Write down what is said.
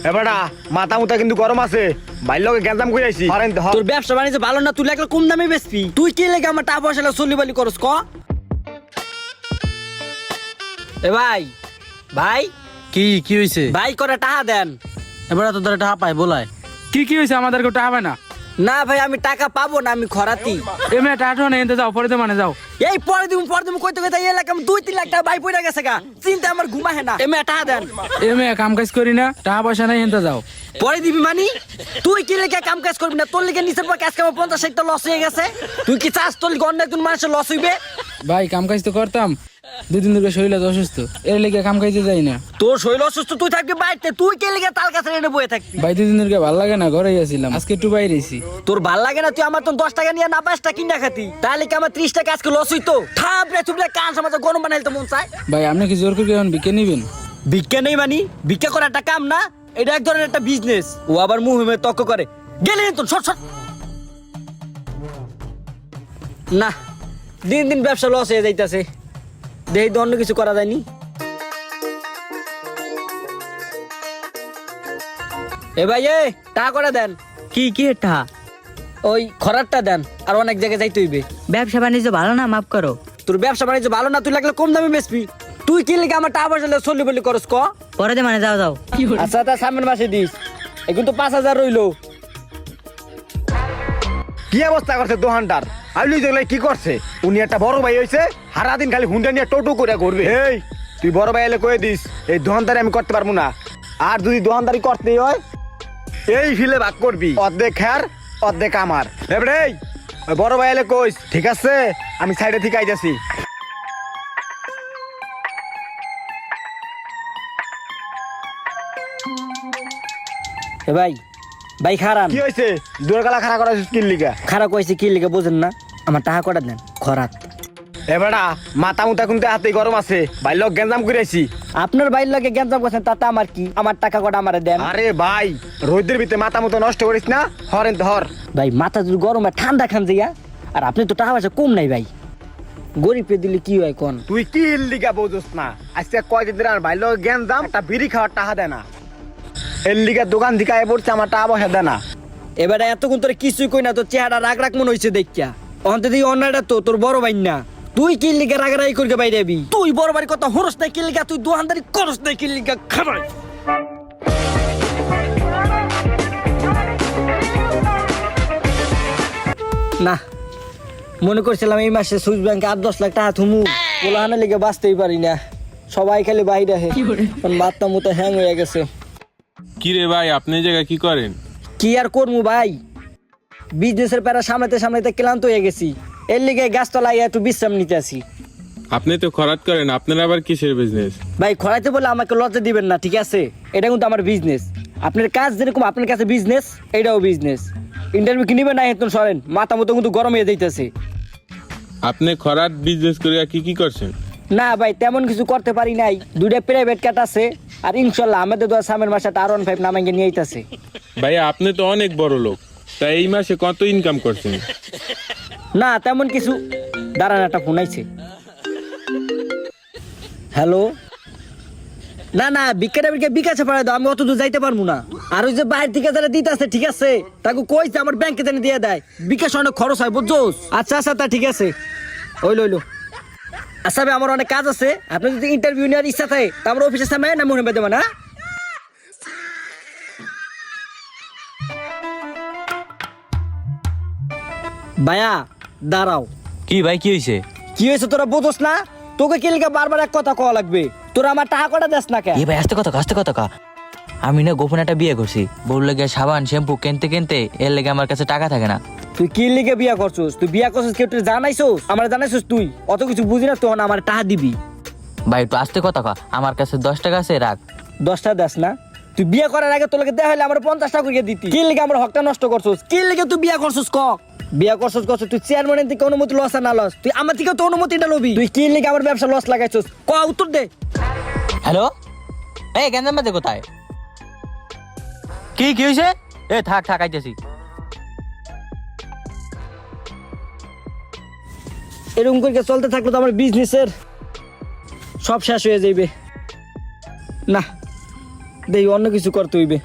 এবারটা মাথা মুথা কিন্তু গরম আছে, বাইর লগে গ্যাঞ্জাম করে আইছি। তোর ব্যবসা বাণিজ্য ভালো না, তুই লাগলে কম দামে বেচবি। তুই কি লেগে আমার টাকা পয়সা চল্লি বালি করস ক? এ ভাই ভাই কি হয়েছে? ভাই করে টাকা দেন। এবার তোদের টাকা পাই বলায় কি হয়েছে? আমাদেরকে টাকা হবে না? না ভাই আমি টাকা পাবো না, আমি খরাতি। এমনি টাকা না এনতে যাও, পরে মানে যাও। এই পরে দিম কইতে কইতে এলাকাম 2-3 লাখ টাকা ভাই পড়ে গেছে গা, চিন্তা আমার ঘুমাহে না। এমনি টাকা দেন। এমনি কাম কাজ করি না, টাকা পয়সা নাই, এনতে যাও। পরে দিবি মানি? তুই কি লেগে কাম কাজ করবি না? তোর লেগে নিচের পর কাজ কাম 50-60 লস হয়ে গেছে। তুই কি চাস তোর লেগে অন্য একজন মানুষের লস হইবে? ভাই কাম কাজ তো করতাম, 2 দিন ধরে শরীর অসুস্থ, এর লেগে কাম কাজে যাই না। তোর শরীর অসুস্থ, তুই থাকবি বাইরে, তুই কে লেগে তাল কাছে এনে বয়ে থাকবি? ভাই 2 দিন ধরে ভালো লাগে না, ঘরে আছিলাম, আজকে একটু বাইরেছি। তোর ভাল লাগে না? তুই আমার তো 10 টাকা নিয়ে না 5 টাকা কিনা খাতি, তাহলে কি আমার 30 টাকা আজকে লস হইতো? থাপড়ে থুপড়ে কান সমাজে গরম বানাইতে মন চায়। ভাই আপনি কি জোর করে এখন বিকে নিবেন? ভিক্ষা নেই মানি? ভিক্ষা করা একটা কাম না, এটা এক ধরনের একটা বিজনেস। ও আবার মুহে তক্ক করে গেলে তো শট না। দিন দিন ব্যবসা লস হয়ে যাইতাছে, দেখি তো অন্য কিছু করা যায়নি। এ ভাই টাকা করে দেন। কি এটা? ওই খরারটা দেন, আর অনেক জায়গায় যাইতে হইবে। ব্যবসা বাণিজ্য ভালো না, মাফ করো। তোর ব্যবসা বাণিজ্য ভালো না, তুই লাগলে কম দামে বেচবি। তুই কি লেগে আমার টাকা পয়সা চল্লি বলি করস ক? পরে দে মানে যাও। আচ্ছা তা সামনের মাসে দিস, এখন তো 5,000 রইলো। কি অবস্থা করছে দোকানটার? আইলি দেখলে কি করছে? উনি একটা বড় ভাই হইছে, সারাদিন খালি হুন্ডা নিয়ে টোটো করে ঘুরবে। এই তুই বড় ভাই এলে কয়ে দিস এই দোকানদারি আমি করতে পারবো না, আর যদি দোকানদারি করতে হয় এই ফিলে ভাগ করবি, অর্ধেক খার অর্ধেক আমার। এবারে ওই বড় ভাই এলে কইস, ঠিক আছে আমি সাইডে থেকে আইতাছি। এ ভাই ভাই খারান কি হয়েছে? দূরগালা খাড়া করা স্কিল লিগা খারাপ কইছে কি লিখে বোঝেন না? আমার টাকা কটা দেন খরাত। এবারটা মাথা মুথা কিন্তু হাতে গরম আছে, ভাই লোক গ্যাঞ্জাম করে আইছি। আপনার বাইর লাগে গ্যাঞ্জাম করছেন, তাতে আমার কি? আমার টাকা কটা আমারে দেন। আরে ভাই রোদের ভিতরে মাথা মুথা নষ্ট করিস না, হরেন ধর। ভাই মাথা যদি গরম হয় ঠান্ডা খান যাইয়া, আর আপনি তো টাকা পয়সা কম নাই ভাই, গরিবে দিলে কি হয় কোন? তুই কি লিগা বোঝস না? আজকে কয়দিন ধরে আর ভাই লোক গ্যাঞ্জাম, একটা বিড়ি খাওয়ার টাকা দেয় না, এর লিগা দোকান থেকে আয় পড়ছে, আমার টাকা পয়সা দেয় না। এবারে এতক্ষণ তোর কিছুই কই না, তোর চেহারা রাগ রাগ মনে হয়েছে দেখিয়া। অন্তে দিকে অন্যটা তো তোর বড় ভাই না, তুই কি লিগা রাগারাই করকে বাইরে আবি? তুই বড় ভাই কথা হরস নাই কি লিগা? তুই দোকানদারি করস নাই কি লিগা? খাবার না, মনে করছিলাম এই মাসে সুইস ব্যাংকে 8-10 লাখ টাকা থুমু, পোলাহানের লিগে বাঁচতেই পারি না, সবাই খালি বাইরে আহে, বাচ্চা মতো হ্যাং হয়ে গেছে। কি রে ভাই, আপনি এই জায়গায় কি করেন? কি আর করবো ভাই, বিজনেসের প্যারা সামলাতে ক্লান্ত হয়ে গেছি, এর লিগে গাছতলায় একটু বিশ্রাম নিতে আসি। আপনি তো খরাত করেন, আপনার আবার কিসের বিজনেস? ভাই খরাইতে বলে আমাকে লজ্জা দিবেন না, ঠিক আছে? এটা কিন্তু আমার বিজনেস, আপনার কাজ যেরকম আপনার কাছে বিজনেস, এটাও বিজনেস। ইন্টারভিউ কি নিবেন না? এখন সরেন, মাথা মতো কিন্তু গরম হয়ে যাইতেছে। আপনি খরাত বিজনেস করে কি করছেন? না ভাই তেমন কিছু করতে পারি নাই, 2টা প্রাইভেট কাট আছে, আর ইনশাল্লাহ আমাদের দোয়া সামনের মাসে R15 নামাইকে নিয়ে আইতাছে। ভাই আপনি তো অনেক বড় লোক, তাই এই মাসে কত ইনকাম করছেন? না তেমন কিছু, দাঁড়ান একটা ফোন আইছে। হ্যালো, না বিকাশে পাঠাই দাও, আমি অত দূর যাইতে পারবো না। আর ওই যে বাইরে থেকে যারা দিতে আছে, ঠিক আছে, তাকে কইছে আমার ব্যাংকে জানি দিয়ে দেয়, বিকাশ অনেক খরচ হয় বুঝছো। আচ্ছা তা ঠিক আছে, ওইলো। আচ্ছা ভাই আমার অনেক কাজ আছে, আপনি যদি ইন্টারভিউ নেওয়ার ইচ্ছা থাকে তা আমার অফিসের সামনে না মনে বেঁধে না। ভাইয়া দাঁড়াও। কি ভাই কি হয়েছে? কি হয়েছে তোরা বোঝস না? তোকে কি লিখে বারবার এক কথা কওয়া লাগবে? তোরা আমার টাকা কটা দেস না কেন? ভাই আস্তে কথা। আমি না গোপন একটা বিয়ে করছি, বউর লেগে সাবান শ্যাম্পু কিনতে এর লেগে আমার কাছে টাকা থাকে না। তুই কি লিখে বিয়া করছিস? তুই বিয়া করছিস কেউ জানাইছিস? আমার জানাইছিস? তুই অত কিছু বুঝি না, তখন আমার টাকা দিবি। ভাই একটু আস্তে কথা কা, আমার কাছে 10 টাকা আছে, রাখ। 10 টাকা দেস না? তুই বিয়া করার আগে তোকে দেয়া হলে আমার 50 টাকা করে দিতি। কি লিখে আমার হকটা নষ্ট করছিস? কি লিখে তুই বিয়া করছিস ক? বিয়া করছিস তুই চেয়ারম্যানের থেকে অনুমতি লস আর না লস, তুই আমার থেকে তো অনুমতিটা লবি। তুই কি লিখে আমার ব্যবসা লস লাগাইছিস ক? উত্তর দে। হ্যালো, এই গেন্দাম বাজে কোথায়? কি হয়েছে? থাক আইতেছি। এরকম করে চলতে থাকলে তো আমার বিজনেসের সব শেষ হয়ে যাইবে। না, দেখি অন্য কিছু করতে হইবে।